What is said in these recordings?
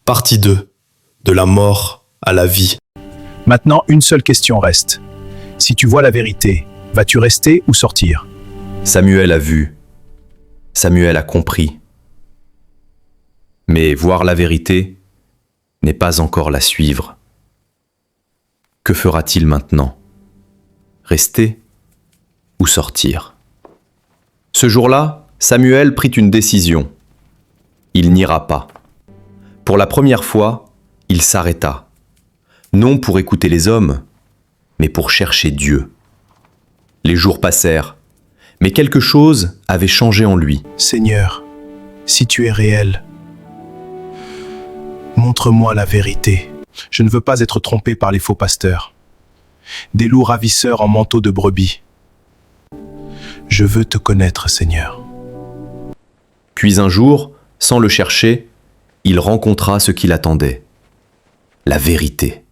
Partie 2. De la mort à la vie. Maintenant, une seule question reste. Si tu vois la vérité, vas-tu rester ou sortir? Samuel a vu. Samuel a compris. Mais voir la vérité n'est pas encore la suivre. Que fera-t-il maintenant? Rester ou sortir? Ce jour-là, Samuel prit une décision. Il n'ira pas. Pour la première fois, il s'arrêta. Non pour écouter les hommes, mais pour chercher Dieu. Les jours passèrent, mais quelque chose avait changé en lui. Seigneur, si tu es réel, montre-moi la vérité. Je ne veux pas être trompé par les faux pasteurs, des loups ravisseurs en manteau de brebis. Je veux te connaître, Seigneur. Puis un jour, sans le chercher, il rencontra ce qu'il attendait. La vérité.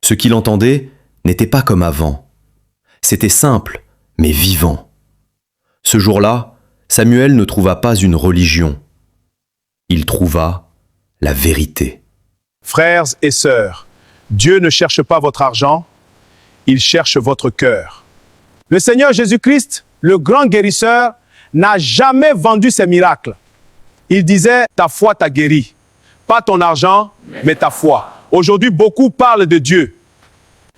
Ce qu'il entendait n'était pas comme avant. C'était simple, mais vivant. Ce jour-là, Samuel ne trouva pas une religion. Il trouva la vérité. Frères et sœurs, Dieu ne cherche pas votre argent, il cherche votre cœur. Le Seigneur Jésus-Christ, le grand guérisseur, n'a jamais vendu ses miracles. Il disait, ta foi t'a guéri. Pas ton argent, mais ta foi. Aujourd'hui, beaucoup parlent de Dieu,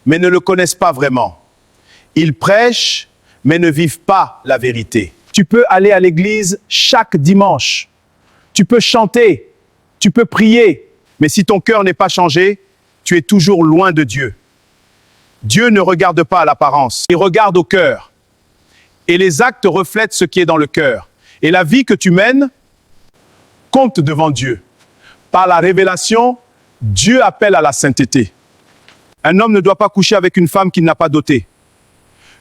mais ne le connaissent pas vraiment. Ils prêchent, mais ne vivent pas la vérité. Tu peux aller à l'église chaque dimanche. Tu peux chanter, tu peux prier, mais si ton cœur n'est pas changé, tu es toujours loin de Dieu. Dieu ne regarde pas à l'apparence, il regarde au cœur. Et les actes reflètent ce qui est dans le cœur. Et la vie que tu mènes compte devant Dieu. Par la révélation, Dieu appelle à la sainteté. Un homme ne doit pas coucher avec une femme qu'il n'a pas dotée.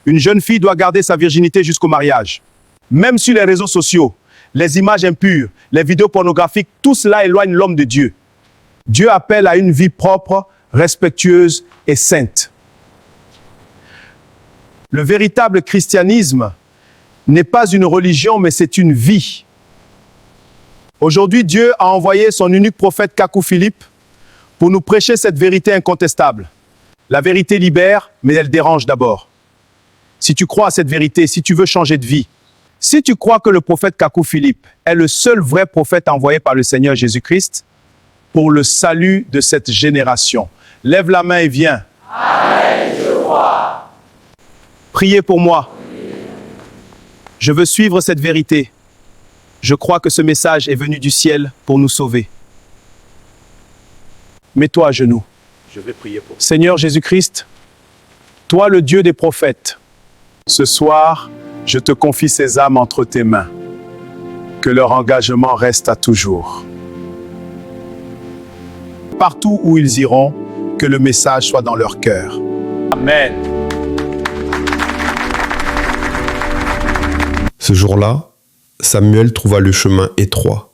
Une jeune fille doit garder sa virginité jusqu'au mariage. Même sur les réseaux sociaux, les images impures, les vidéos pornographiques, tout cela éloigne l'homme de Dieu. Dieu appelle à une vie propre, respectueuse et sainte. Le véritable christianisme n'est pas une religion, mais c'est une vie. Aujourd'hui, Dieu a envoyé son unique prophète Kakou Philippe pour nous prêcher cette vérité incontestable. La vérité libère, mais elle dérange d'abord. Si tu crois à cette vérité, si tu veux changer de vie, si tu crois que le prophète Kakou Philippe est le seul vrai prophète envoyé par le Seigneur Jésus-Christ pour le salut de cette génération, lève la main et viens. Amen, je crois. Priez pour moi. Je veux suivre cette vérité. Je crois que ce message est venu du ciel pour nous sauver. Mets-toi à genoux. Je vais prier pour Seigneur Jésus-Christ, toi le Dieu des prophètes, ce soir, je te confie ces âmes entre tes mains. Que leur engagement reste à toujours. Partout où ils iront, que le message soit dans leur cœur. Amen. Ce jour-là, Samuel trouva le chemin étroit,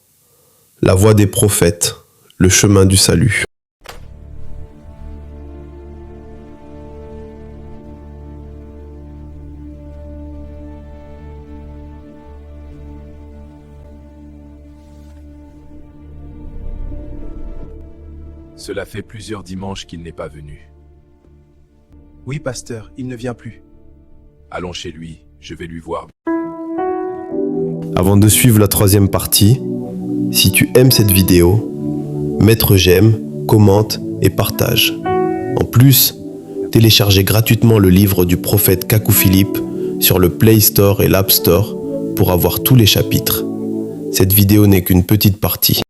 la voie des prophètes, le chemin du salut. Cela fait plusieurs dimanches qu'il n'est pas venu. Oui, pasteur, il ne vient plus. Allons chez lui, je vais lui voir. Avant de suivre la troisième partie, si tu aimes cette vidéo, mettre j'aime, commente et partage. En plus, téléchargez gratuitement le livre du prophète Kakou Philippe sur le Play Store et l'App Store pour avoir tous les chapitres. Cette vidéo n'est qu'une petite partie.